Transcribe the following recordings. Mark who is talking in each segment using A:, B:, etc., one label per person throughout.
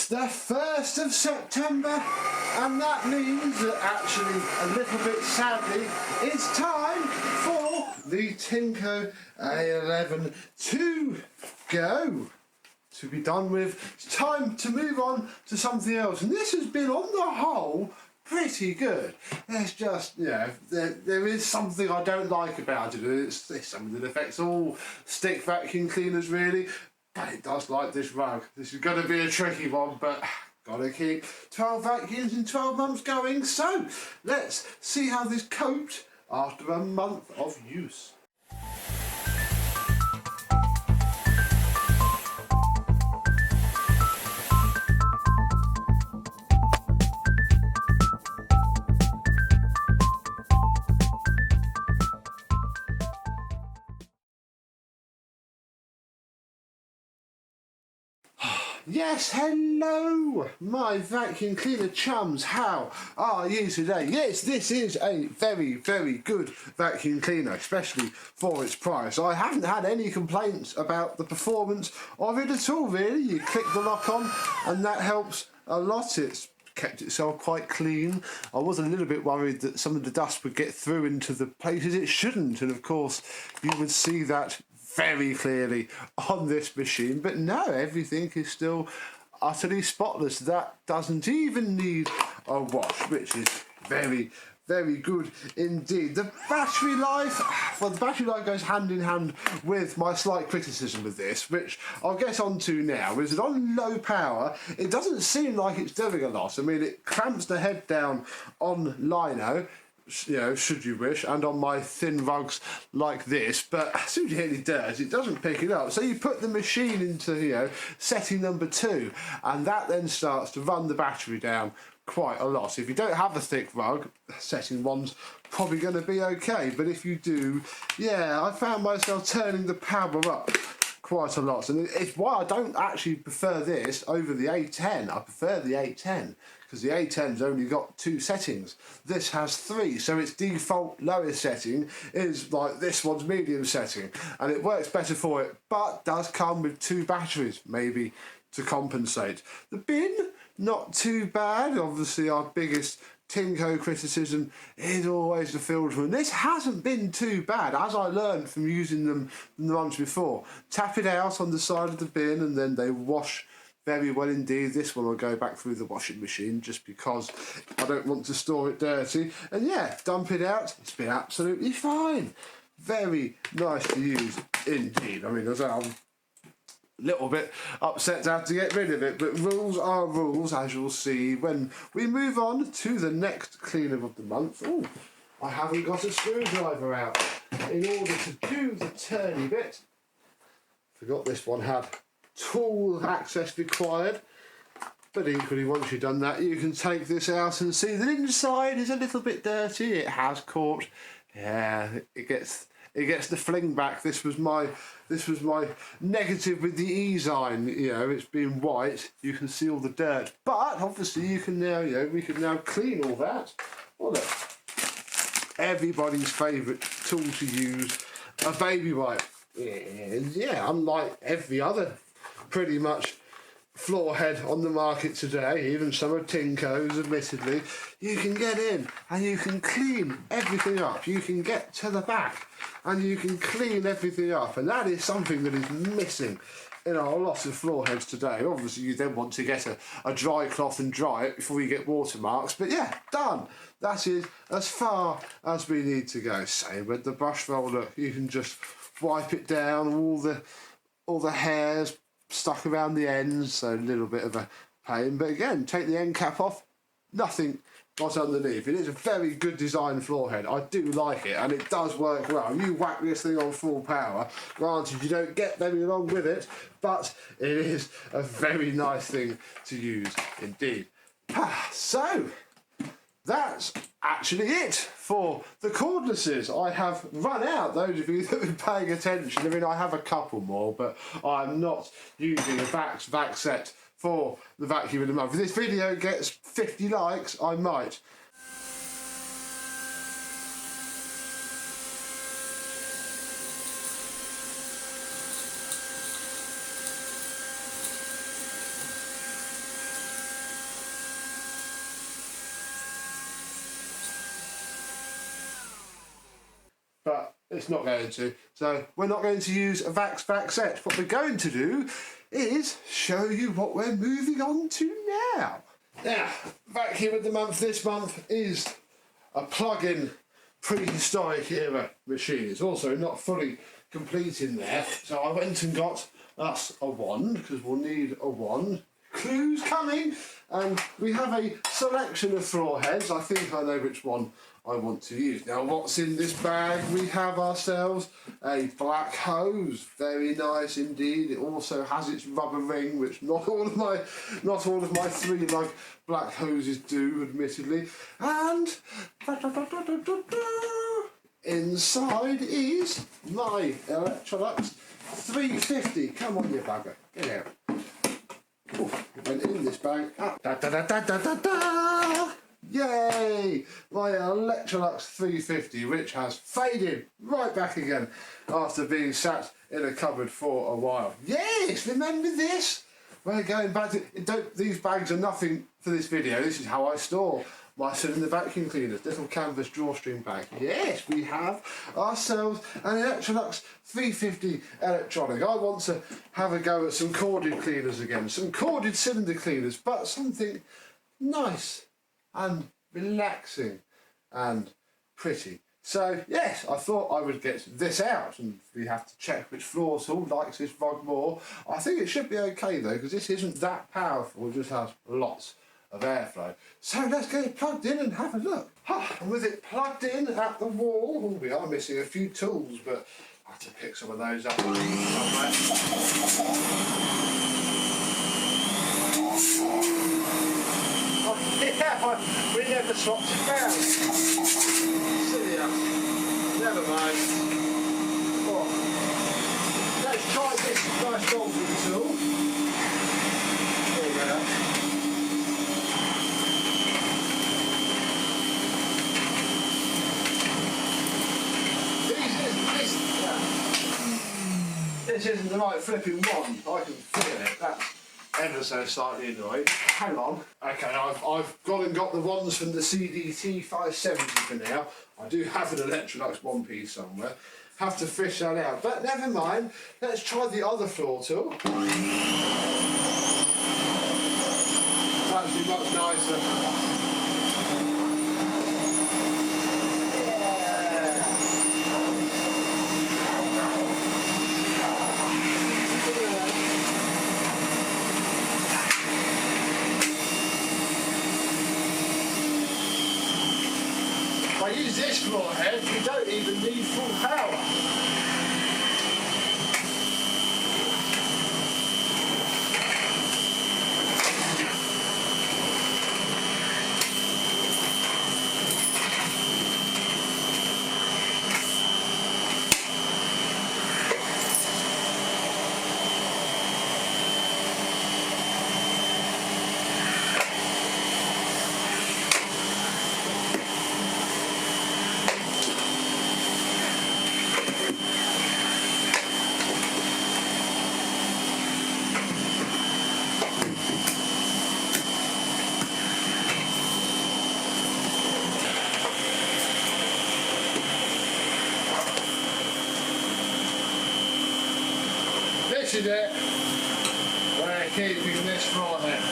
A: It's the 1st of September, and that means that actually, a little bit sadly, it's time for the Tineco A11 to go. To be done with. It's time to move on to something else, and this has been on the whole pretty good. There's just, you know, there is something I don't like about it. It's something that affects all stick vacuum cleaners really, but it does like this rug. This is going to be a tricky one, but gotta keep 12 vacuums in 12 months going. So let's see how this coped after a month of use. Yes, hello, my vacuum cleaner chums. How are you today? Yes, this is a very, very good vacuum cleaner, especially for its price. I haven't had any complaints about the performance of it at all, really. You click the lock on and that helps a lot. It's kept itself quite clean. I was a little bit worried that some of the dust would get through into the places it shouldn't, and of course you would see that very clearly on this machine, but no, everything is still utterly spotless. That doesn't even need a wash, which is very, very good indeed. The battery life, well, the battery life goes hand in hand with my slight criticism of this, which I'll get onto now, is that on low power, it doesn't seem like it's doing a lot. I mean, it clamps the head down on lino, you know, should you wish, and on my thin rugs like this, but as soon as you hit any dirt, it doesn't pick it up. So you put the machine into, you know, setting number 2, and that then starts to run the battery down quite a lot. If you don't have a thick rug, setting 1's probably going to be okay, but if you do, yeah, I found myself turning the power up quite a lot, and it's why I don't actually prefer this over the A10. I prefer the A10 because the A10's only got 2 settings. This has 3, so its default lowest setting is like this one's medium setting, and it works better for it, but does come with 2 batteries maybe to compensate. The bin, not too bad. Obviously our biggest Tineco criticism is always the filter, and this hasn't been too bad, as I learned from using them the months before. Tap it out on the side of the bin and then they wash very well indeed. This one will go back through the washing machine just because I don't want to store it dirty, and yeah, dump it out. It's been absolutely fine. Very nice to use indeed. I mean, as I'm little bit upset to have to get rid of it, but rules are rules, as you'll see when we move on to the next cleaner of the month. Oh, I haven't got a screwdriver out in order to do the turny bit. Forgot this one had tool access required, but equally once you've done that, you can take this out and see that inside is a little bit dirty. It has caught, yeah, it gets the fling back. This was my negative with the E-Zine. You know, it's been white, you can see all the dirt, but obviously you can now, you know, we can now clean all that. Well, look, everybody's favourite tool to use, a baby wipe. Yeah, unlike every other pretty much floor head on the market today, even some of Tineco's admittedly, you can get in and you can clean everything up. You can get to the back and you can clean everything up, and that is something that is missing in a lot of floor heads today. Obviously you then want to get a dry cloth and dry it before you get watermarks, but yeah, done. That is as far as we need to go. Same with the brush roller. You can just wipe it down, all the hairs stuck around the ends, so a little bit of a pain, but again, take the end cap off, nothing got underneath. It is a very good design floor head. I do like it, and it does work well. You whack this thing on full power, granted you don't get very long with it, but it is a very nice thing to use indeed. So that's actually it for the cordlesses. I have run out. Those of you that have been paying attention, I mean, I have a couple more, but I'm not using a vac set for the vacuum of the month. If this video gets 50 likes, I might. it's not going to. So we're not going to use a vac set. What we're going to do is show you what we're moving on to now. Now, vacuum of the month this month is a plug-in prehistoric era machine. It's also not fully complete in there, so I went and got us a wand, because we'll need a wand. Clues coming, and we have a selection of floor heads. I think I know which one I want to use. Now, what's in this bag? We have ourselves a black hose, very nice indeed. It also has its rubber ring, which not all of my 3 lug black hoses do, admittedly. And inside is my Electrolux 350. Come on, you bugger, get out. Oh, and in this bag, yay! My Electrolux 350, which has faded right back again after being sat in a cupboard for a while. Yes, remember this? We're going back to... these bags are nothing for this video. This is how I store my cylinder vacuum cleaners. Little canvas drawstring bag. Yes, we have ourselves an Electrolux 350 electronic. I want to have a go at some corded cleaners again. Some corded cylinder cleaners, but something nice and relaxing and pretty. So yes, I thought I would get this out, and we have to check which floor tool likes this rod more. I think it should be okay though, because this isn't that powerful, it just has lots of airflow. So let's get it plugged in and have a look. And with it plugged in at the wall, we are missing a few tools, but I have to pick some of those up somewhere. Yeah, we never swapped it down. Silly us. Never mind. Oh. Let's try this nice bolting tool. There we go. This isn't the right flipping one. I can feel it. That's ever so slightly annoyed. Hang on. Okay, I've gone and got the ones from the CDT 570 for now. I do have an Electrolux one piece somewhere. Have to fish that out. But never mind. Let's try the other floor tool. It's actually much nicer. If I use this floor head, you don't even need full power. This is it. We're keeping this floor head.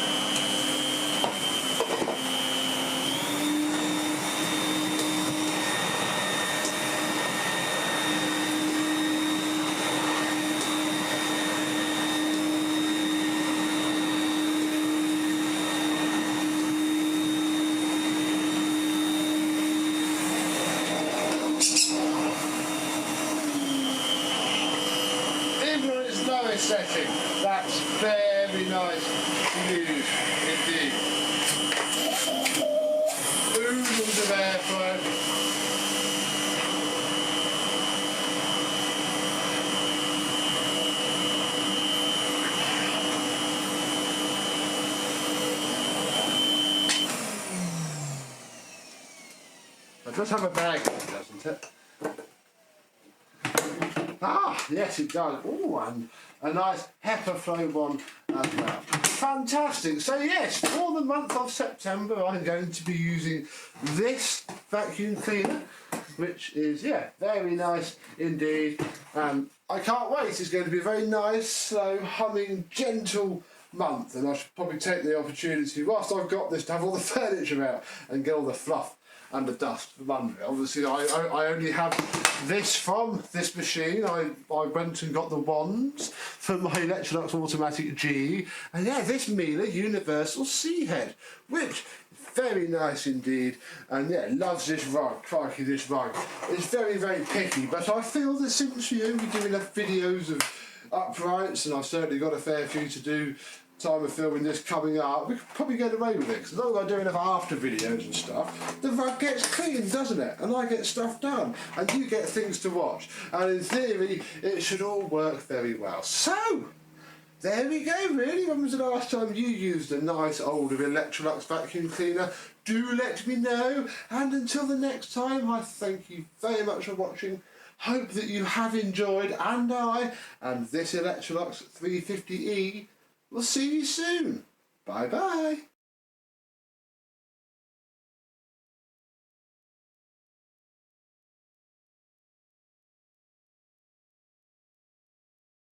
A: Setting. That's very nice news indeed. Oodles of airflow. It does have a bag, doesn't it? Ah, yes it does. Oh, and a nice HEPA flow one as well. Fantastic. So yes, for the month of September I'm going to be using this vacuum cleaner. which is, yeah, very nice indeed. I can't wait. It's going to be a very nice, slow, humming, gentle month, and I should probably take the opportunity, whilst I've got this, to have all the furniture out and get all the fluff and the dust from under it. Obviously, I only have this from this machine. I went and got the wands for my Electrolux Automatic G, and yeah, this Miele Universal C head, which very nice indeed, and yeah, loves this rug. Crikey, this rug. It's very, very picky, but I feel that since we do enough videos of uprights, and I've certainly got a fair few to do, time of filming this coming up, we could probably get away with it, because as long as I do enough after videos and stuff, the rug gets clean, doesn't it? And I get stuff done, and you get things to watch, and in theory, it should all work very well. So, there we go, really. When was the last time you used a nice older Electrolux vacuum cleaner? Do let me know. And until the next time, I thank you very much for watching. Hope that you have enjoyed, and this Electrolux 350E will see you soon. Bye bye.